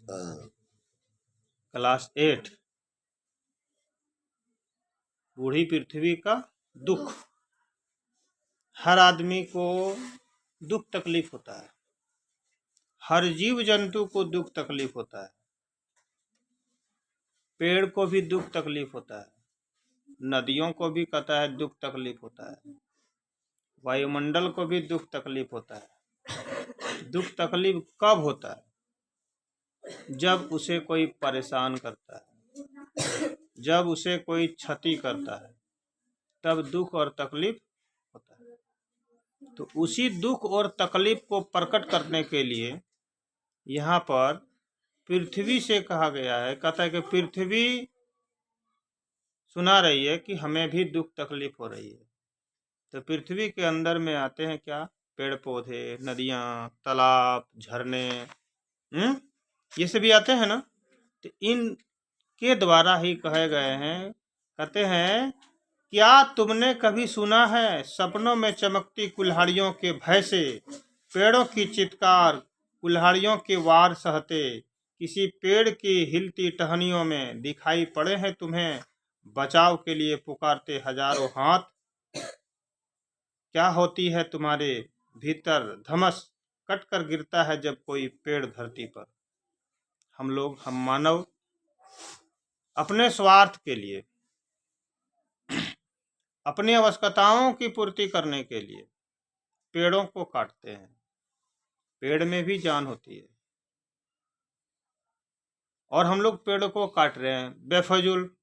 Class 8 बूढ़ी पृथ्वी का दुख। हर आदमी को दुख तकलीफ होता है, हर जीव जंतु को दुख तकलीफ होता है। पेड़ को भी दुख तकलीफ होता है, नदियों को भी कहता है दुख तकलीफ होता है, वायुमंडल को भी दुख तकलीफ होता है। दुख तकलीफ कब होता है? जब उसे कोई परेशान करता है, जब उसे कोई क्षति करता है, तब दुख और तकलीफ होता है। तो उसी दुख और तकलीफ को प्रकट करने के लिए यहाँ पर पृथ्वी से कहा गया है। कहता है कि पृथ्वी सुना रही है कि हमें भी दुख तकलीफ हो रही है। तो पृथ्वी के अंदर में आते हैं क्या? पेड़ पौधे, नदियाँ, तालाब, झरने, ये सभी आते हैं ना। तो इन के द्वारा ही कहे गए हैं। कहते हैं, क्या तुमने कभी सुना है सपनों में चमकती कुल्हाड़ियों के भय से, पेड़ों की चित्कार कुल्हाड़ियों के वार सहते, किसी पेड़ की हिलती टहनियों में दिखाई पड़े हैं तुम्हें बचाव के लिए पुकारते हजारों हाथ। क्या होती है तुम्हारे भीतर धमस, कट कर गिरता है जब कोई पेड़ धरती पर। हम मानव अपने स्वार्थ के लिए, अपनी आवश्यकताओं की पूर्ति करने के लिए पेड़ों को काटते हैं। पेड़ में भी जान होती है और हम लोग पेड़ को काट रहे हैं बेफजूल,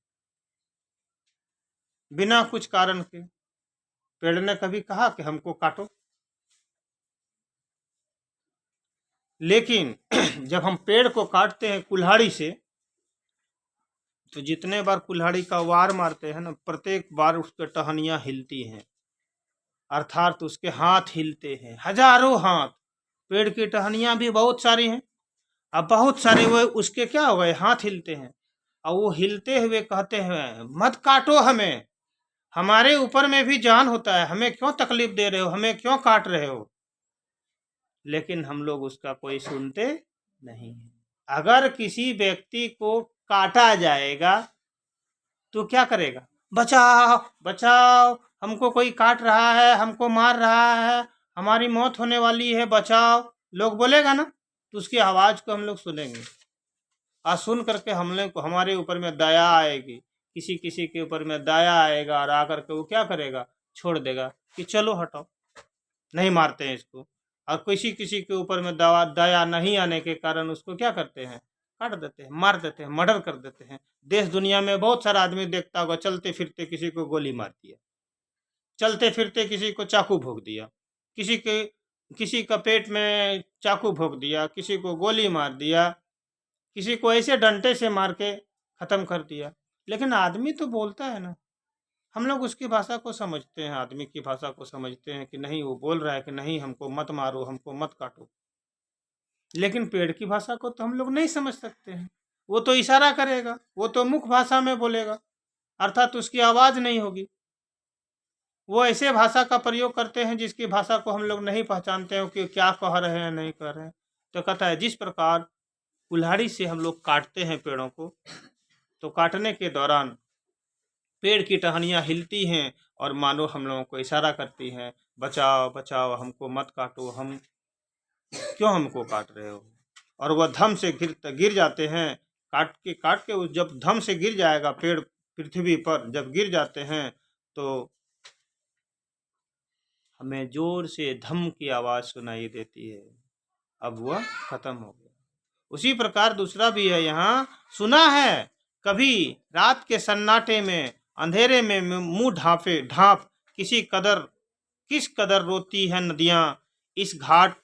बिना कुछ कारण के। पेड़ ने कभी कहा कि हमको काटो? लेकिन जब हम पेड़ को काटते हैं कुल्हाड़ी से, तो जितने बार कुल्हाड़ी का वार मारते हैं ना, प्रत्येक बार उसके टहनियाँ हिलती हैं, अर्थात उसके हाथ हिलते हैं, हजारों हाथ। पेड़ की टहनियाँ भी बहुत सारी हैं, अब बहुत सारे वो उसके क्या हो गए, हाथ हिलते हैं। और वो हिलते हुए कहते हैं मत काटो हमें, हमारे ऊपर में भी जान होता है, हमें क्यों तकलीफ दे रहे हो, हमें क्यों काट रहे हो। लेकिन हम लोग उसका कोई सुनते नहीं। अगर किसी व्यक्ति को काटा जाएगा तो क्या करेगा? बचाओ बचाओ, हमको कोई काट रहा है, हमको मार रहा है, हमारी मौत होने वाली है, बचाओ। लोग बोलेगा ना, तो उसकी आवाज़ को हम लोग सुनेंगे और सुन करके हम लोग को हमारे ऊपर में दया आएगी। किसी किसी के ऊपर में दया आएगा और आकर के वो क्या करेगा? छोड़ देगा कि चलो हटाओ, नहीं मारते हैं इसको। और किसी किसी के ऊपर में दया नहीं आने के कारण उसको क्या करते हैं? काट देते हैं, मार देते हैं, मर्डर कर देते हैं। देश दुनिया में बहुत सारा आदमी देखता होगा, चलते फिरते किसी को गोली मार दिया, चलते फिरते किसी को चाकू भोंक दिया, किसी का पेट में चाकू भोंक दिया, किसी को गोली मार दिया, किसी को ऐसे डंडे से मार के ख़त्म कर दिया। लेकिन आदमी तो बोलता है ना, हम लोग उसकी भाषा को समझते हैं, आदमी की भाषा को समझते हैं कि नहीं, वो बोल रहा है कि नहीं हमको मत मारो, हमको मत काटो। लेकिन पेड़ की भाषा को तो हम लोग नहीं समझ सकते हैं। वो तो इशारा करेगा, वो तो मुख भाषा में बोलेगा, अर्थात उसकी आवाज़ नहीं होगी। वो ऐसे भाषा का प्रयोग करते हैं जिसकी भाषा को हम लोग नहीं पहचानते हैं कि क्या कह रहे हैं, नहीं कह रहे हैं। तो कहता है जिस प्रकार कुल्हाड़ी से हम लोग काटते हैं पेड़ों को, तो काटने के दौरान पेड़ की टहनियाँ हिलती हैं और मानो हम लोगों को इशारा करती हैं, बचाओ बचाओ, हमको मत काटो, हम क्यों हमको काट रहे हो। और वह धम से गिर जाते हैं, काट के जब धम से गिर जाएगा पेड़ पृथ्वी पर, जब गिर जाते हैं तो हमें जोर से धम की आवाज़ सुनाई देती है, अब वह खत्म हो गया। उसी प्रकार दूसरा भी है यहाँ, सुना है कभी रात के सन्नाटे में, अंधेरे में मुंह ढांप किस कदर रोती है नदियाँ इस घाट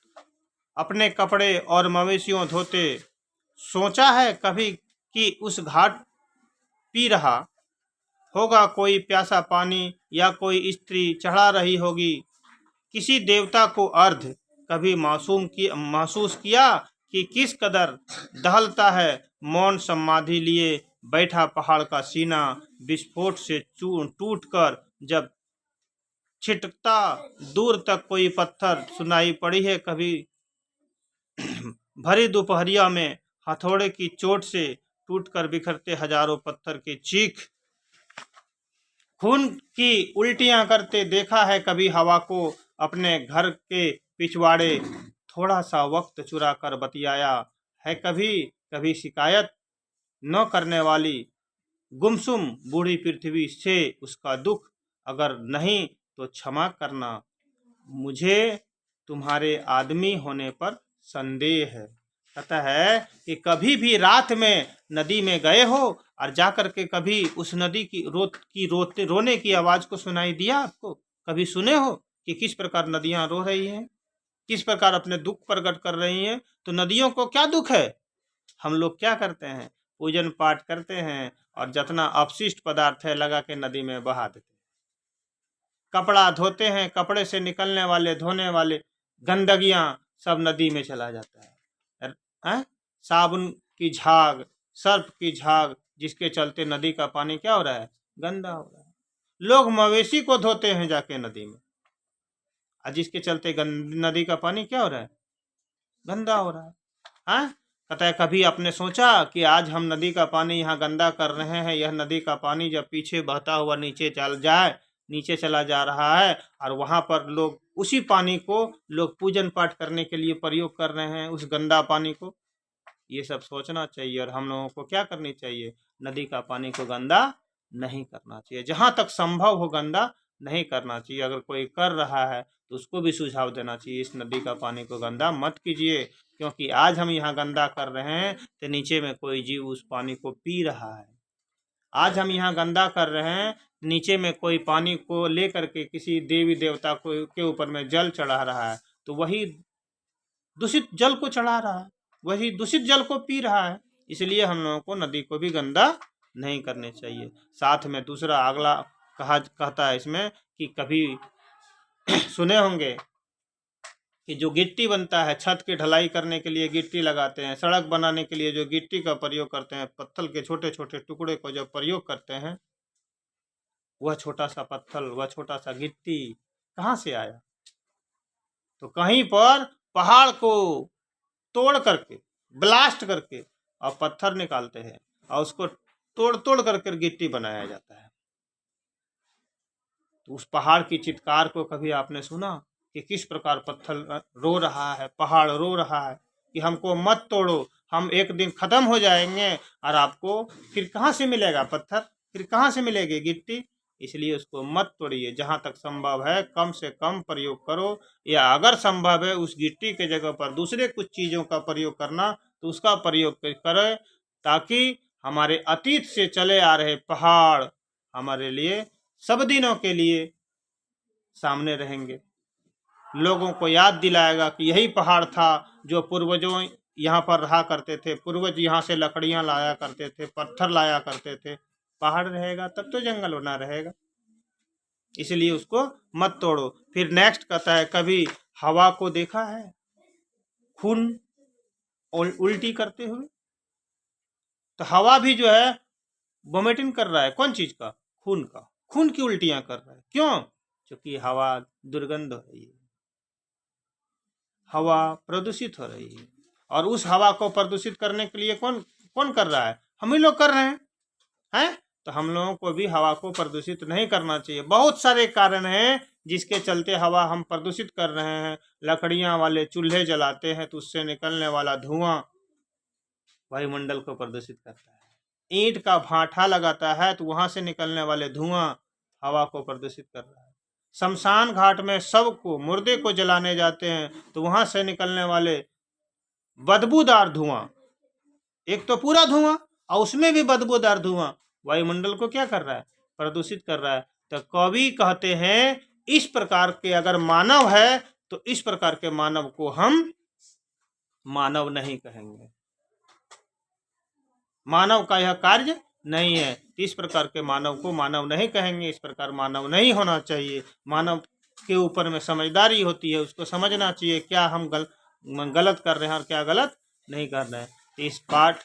अपने कपड़े और मवेशियों धोते। सोचा है कभी कि उस घाट पी रहा होगा कोई प्यासा पानी, या कोई स्त्री चढ़ा रही होगी किसी देवता को अर्घ। कभी महसूस किया कि किस कदर दहलता है मौन समाधि लिए बैठा पहाड़ का सीना, विस्फोट से टूटकर जब छिटकता दूर तक कोई पत्थर। सुनाई पड़ी है कभी भरी दोपहरिया में हथौड़े की चोट से टूटकर बिखरते हजारों पत्थर के चीख, खून की उल्टियां करते देखा है कभी हवा को अपने घर के पिछवाड़े, थोड़ा सा वक्त चुरा कर बतियाया है कभी, कभी शिकायत न करने वाली गुमसुम बूढ़ी पृथ्वी से उसका दुख, अगर नहीं तो क्षमा करना, मुझे तुम्हारे आदमी होने पर संदेह है। कहता है कि कभी भी रात में नदी में गए हो और जाकर के कभी उस नदी की रोने की आवाज को सुनाई दिया आपको? कभी सुने हो कि किस प्रकार नदियां रो रही हैं, किस प्रकार अपने दुख प्रकट कर रही हैं? तो नदियों को क्या दुख है? हम लोग क्या करते हैं, पूजन पाठ करते हैं और जितना अपशिष्ट पदार्थ है लगा के नदी में बहा देते हैं। कपड़ा धोते हैं, कपड़े से निकलने वाले धोने वाले गंदगियां सब नदी में चला जाता है? साबुन की झाग, सर्फ की झाग, जिसके चलते नदी का पानी क्या हो रहा है? गंदा हो रहा है। लोग मवेशी को धोते हैं जाके नदी में, और जिसके चलते नदी का पानी क्या हो रहा है? गंदा हो रहा है। कहता है कभी आपने सोचा कि आज हम नदी का पानी यहाँ गंदा कर रहे हैं, यह नदी का पानी जब पीछे बहता हुआ नीचे चला जा रहा है और वहाँ पर लोग उसी पानी को लोग पूजन पाठ करने के लिए प्रयोग कर रहे हैं, उस गंदा पानी को। ये सब सोचना चाहिए और हम लोगों को क्या करनी चाहिए? नदी का पानी को गंदा नहीं करना चाहिए, जहाँ तक संभव हो गंदा नहीं करना चाहिए। अगर कोई कर रहा है तो उसको भी सुझाव देना चाहिए, इस नदी का पानी को गंदा मत कीजिए, क्योंकि आज हम यहाँ गंदा कर रहे हैं तो नीचे में कोई जीव उस पानी को पी रहा है। आज हम यहाँ गंदा कर रहे हैं, नीचे में कोई पानी को लेकर के किसी देवी देवता को के ऊपर में जल चढ़ा रहा है, तो वही दूषित जल को चढ़ा रहा है, वही दूषित जल को पी रहा है। इसलिए हम लोगों को नदी को भी गंदा नहीं करने चाहिए। साथ में दूसरा अगला कहता है इसमें कि कभी सुने होंगे कि जो गिट्टी बनता है, छत की ढलाई करने के लिए गिट्टी लगाते हैं, सड़क बनाने के लिए जो गिट्टी का प्रयोग करते हैं, पत्थर के छोटे छोटे टुकड़े को जब प्रयोग करते हैं, वह छोटा सा पत्थर, वह छोटा सा गिट्टी कहाँ से आया? तो कहीं पर पहाड़ को तोड़ करके, ब्लास्ट करके और पत्थर निकालते हैं और उसको तोड़ तोड़ करके गिट्टी बनाया जाता है। तो उस पहाड़ की चित्कार को कभी आपने सुना कि किस प्रकार पत्थर रो रहा है, पहाड़ रो रहा है कि हमको मत तोड़ो, हम एक दिन खत्म हो जाएंगे और आपको फिर कहाँ से मिलेगा पत्थर, फिर कहाँ से मिलेगी गिट्टी? इसलिए उसको मत तोड़िए, जहाँ तक संभव है कम से कम प्रयोग करो, या अगर संभव है उस गिट्टी के जगह पर दूसरे कुछ चीज़ों का प्रयोग करना तो उसका प्रयोग करें, ताकि हमारे अतीत से चले आ रहे पहाड़ हमारे लिए सब दिनों के लिए सामने रहेंगे। लोगों को याद दिलाएगा कि यही पहाड़ था जो पूर्वजों यहाँ पर रहा करते थे, पूर्वज यहाँ से लकड़ियाँ लाया करते थे, पत्थर लाया करते थे। पहाड़ रहेगा तब तो जंगल बना रहेगा, इसलिए उसको मत तोड़ो। फिर नेक्स्ट कहता है कभी हवा को देखा है खून उल्टी करते हुए? तो हवा भी जो है वोमिटिंग कर रहा है, कौन चीज का? खून का। खून की उल्टियां कर रहा है, क्यों? क्योंकि हवा दुर्गंध हो रही है, हवा प्रदूषित हो रही है, और उस हवा को प्रदूषित करने के लिए कौन कौन कर रहा है? हम ही लोग कर रहे हैं। तो हम लोगों को भी हवा को प्रदूषित नहीं करना चाहिए। बहुत सारे कारण हैं जिसके चलते हवा हम प्रदूषित कर रहे हैं। लकड़ियां वाले चूल्हे जलाते हैं तो उससे निकलने वाला धुआं वायुमंडल को प्रदूषित करता है। ईंट का भाठा लगाता है तो वहां से निकलने वाले धुआं हवा को प्रदूषित कर रहा है। शमशान घाट में शव को, मुर्दे को जलाने जाते हैं तो वहां से निकलने वाले बदबूदार धुआं, एक तो पूरा धुआं और उसमें भी बदबूदार धुआं वायुमंडल को क्या कर रहा है? प्रदूषित कर रहा है। तो कवि कहते हैं इस प्रकार के अगर मानव है तो इस प्रकार के मानव को हम मानव नहीं कहेंगे, मानव का यह कार्य नहीं है। इस प्रकार के मानव को मानव नहीं कहेंगे, इस प्रकार मानव नहीं होना चाहिए। मानव के ऊपर में समझदारी होती है, उसको समझना चाहिए क्या हम गलत कर रहे हैं और क्या गलत नहीं कर रहे हैं। तो इस पाठ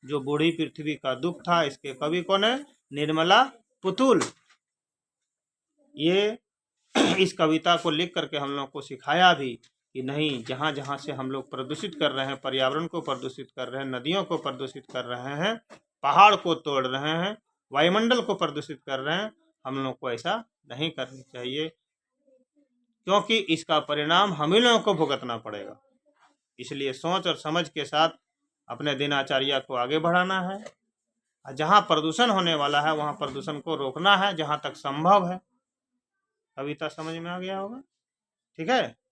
जो बूढ़ी पृथ्वी का दुख था, इसके कवि कौन है? निर्मला पुतुल। ये इस कविता को लिख करके हम लोग को सिखाया भी कि नहीं, जहाँ जहाँ से हम लोग प्रदूषित कर रहे हैं, पर्यावरण को प्रदूषित कर रहे हैं, नदियों को प्रदूषित कर रहे हैं, पहाड़ को तोड़ रहे हैं, वायुमंडल को प्रदूषित कर रहे हैं, हम लोग को ऐसा नहीं करना चाहिए, क्योंकि इसका परिणाम हम ही लोगों को भुगतना पड़ेगा। इसलिए सोच और समझ के साथ अपने दिनचर्या को आगे बढ़ाना है। जहाँ प्रदूषण होने वाला है वहाँ प्रदूषण को रोकना है जहाँ तक संभव है। कविता समझ में आ गया होगा? ठीक है।